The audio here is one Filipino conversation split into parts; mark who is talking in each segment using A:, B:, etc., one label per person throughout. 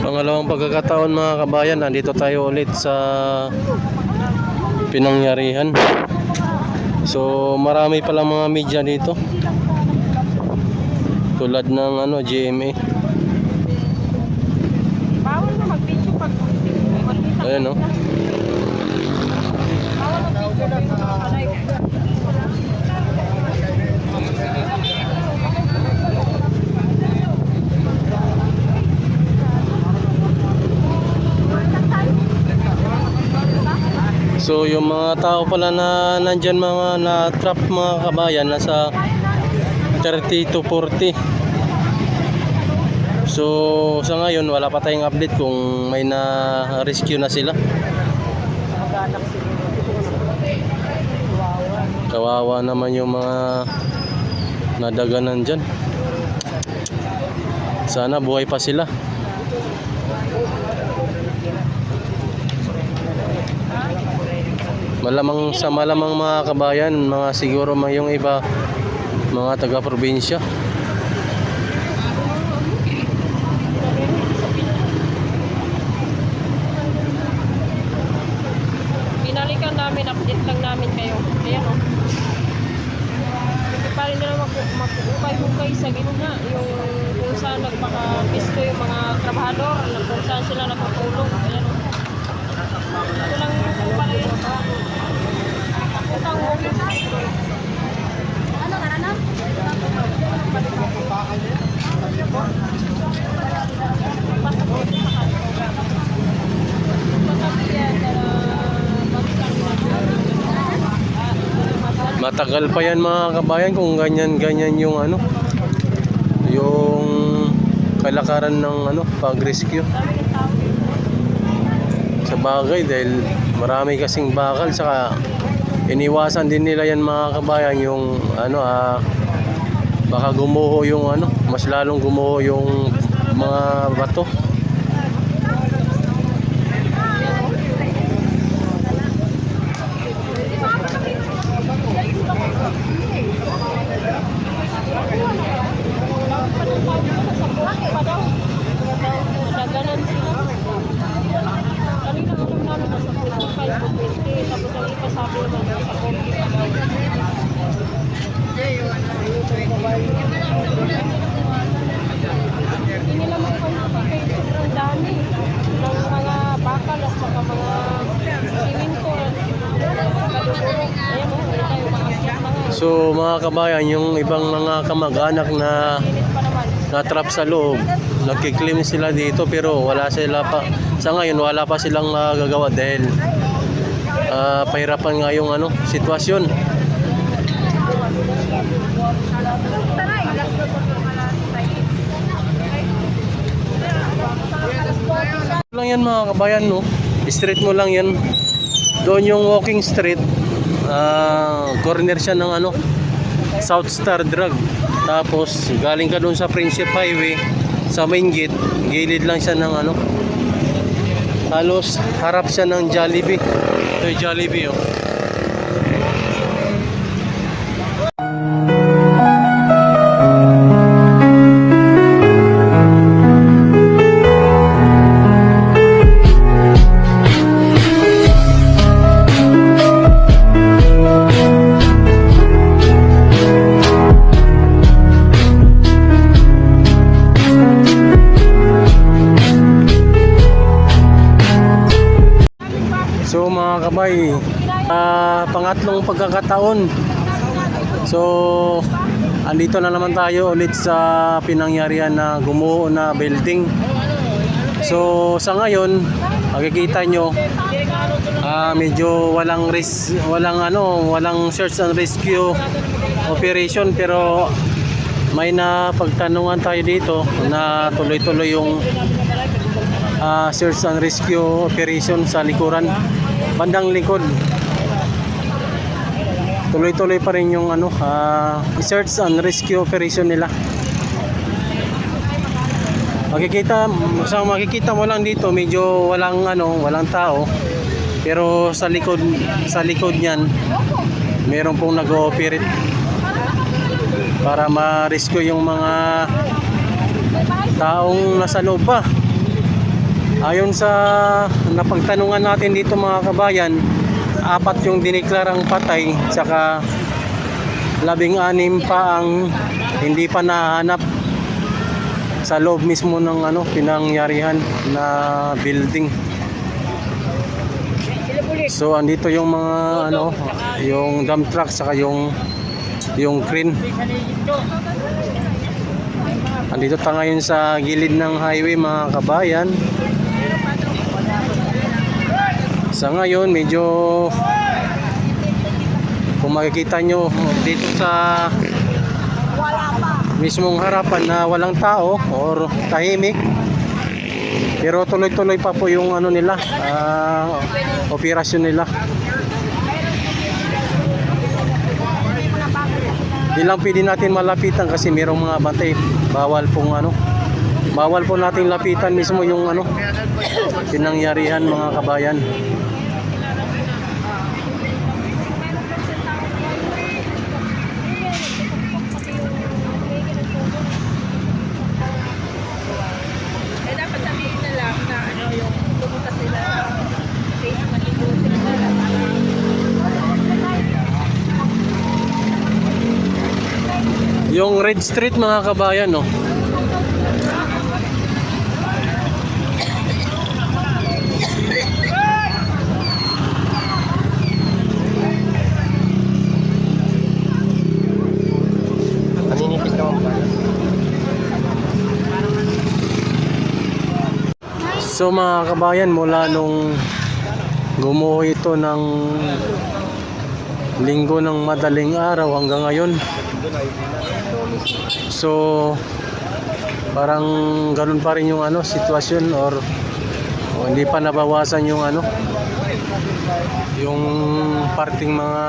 A: Pangalawang pagkakataon mga kabayan, nandito tayo ulit sa pinangyarihan. So marami pala mga media dito. Tulad ng GMA.
B: Bawal na mag-video pag
A: Ayan o.
B: bawal mag-video pag live.
A: So yung mga tao pala na nandyan, mga na-trap mga kabayan, nasa 30 to 40. So sa ngayon wala pa tayong update kung may na-rescue na sila. Kawawa naman yung mga nadaganan dyan. Sana buhay pa sila. Malamang mga kabayan, mga siguro yung iba, mga taga-probinsya.
B: Binalikan namin, update lang namin kayo. Ayan o. Hindi pa rin nila mag-ukay-ukay sa gitna. Yung kung saan nagpaka-pisto yung mga trabahador, kung saan sila nakatulong. Ayan o. Ito lang yung pala yun. Ito ang walking street. Ano, karanam?
A: Matagal pa yan mga kabayan kung ganyan yung yung kalakaran ng pag-rescue. Sa bagay, dahil marami kasing bakal, saka iniwasan din nila yan mga kabayan yung baka gumuho yung mas lalong gumuho yung mga bato.
B: Nadaganan sila. Kanina alam namin nasa 45 o 20. Tapos ang iba sabi naman nasa 40 pa daw. Hindi nila mag-complicate. Sobrang dami ng mga bakal at saka mga simento. Ayan o, hindi tayo maakyat na nga.
A: So mga kabayan, yung ibang mga kamag-anak na
B: Init pa naman.
A: na-trap sa loob, nagkiklaim sila dito pero wala sila pa. Sa ngayon wala pa silang magagawa dahil pahirapan nga yung sitwasyon. Lang yan mga kabayan, no? Street mo lang yan. Doon yung walking street, corner siya ng South Star Drug. Tapos galing ka doon sa Friendship Highway, sa main gate, gilid lang siya ng halos harap siya ng Jollibee. Ito yung Jollibee, oh. So mga kabay, pangatlong pagkakataon. So andito na naman tayo ulit sa pinangyarihan na gumuho na building. So sa ngayon, makikita nyo, medyo walang search and rescue operation, pero may napagtanungan tayo dito na tuloy-tuloy yung search and rescue operation sa likuran, bandang likod. Tuloy-tuloy pa rin yung search and rescue operation nila. Makikita mo lang dito, medyo walang tao, pero sa likod niyan meron pong nag-ooperate para ma-rescue yung mga taong nasa loob pa. Ayon sa napagtanungan natin dito mga kabayan, 4 yung diniklarang patay, saka 16 pa ang hindi pa nahanap sa loob mismo ng pinangyarihan na building. So andito yung mga yung dump truck saka yung crane. Andito tayo ngayon sa gilid ng highway mga kabayan. Sa ngayon medyo, kung makikita nyo dito sa mismong harapan na walang tao or tahimik, pero tuloy-tuloy pa po yung nila, operasyon nila. Di lang pwede natin malapitan kasi mayroong mga bantay. Bawal po natin lapitan mismo yung pinangyarihan mga kabayan.
B: Dapat sabihin na lang na yung pumunta sila sa face maligo sila.
A: Yung Red Street mga kabayan, no.
C: Naninipis naman pa.
A: So mga kabayan, mula nung gumuho ito ng linggo ng madaling araw hanggang ngayon, so parang ganun pa rin yung sitwasyon, or hindi pa nabawasan yung yung parting mga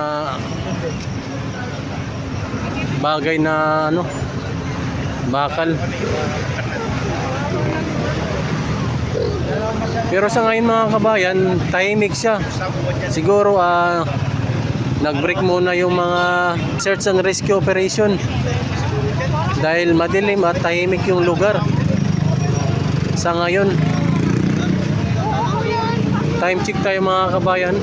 A: bagay na bakal. Pero sa ngayon mga kabayan, tahimik siya. Siguro nag-break muna yung mga search and rescue operation dahil madilim at tahimik yung lugar sa ngayon. Time check tayo mga kabayan,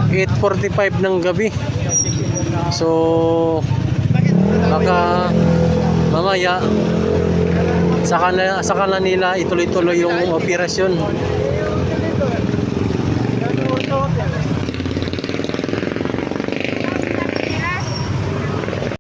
A: 8:45 ng gabi. So baka mamaya saka na nila ituloy-tuloy yung operasyon.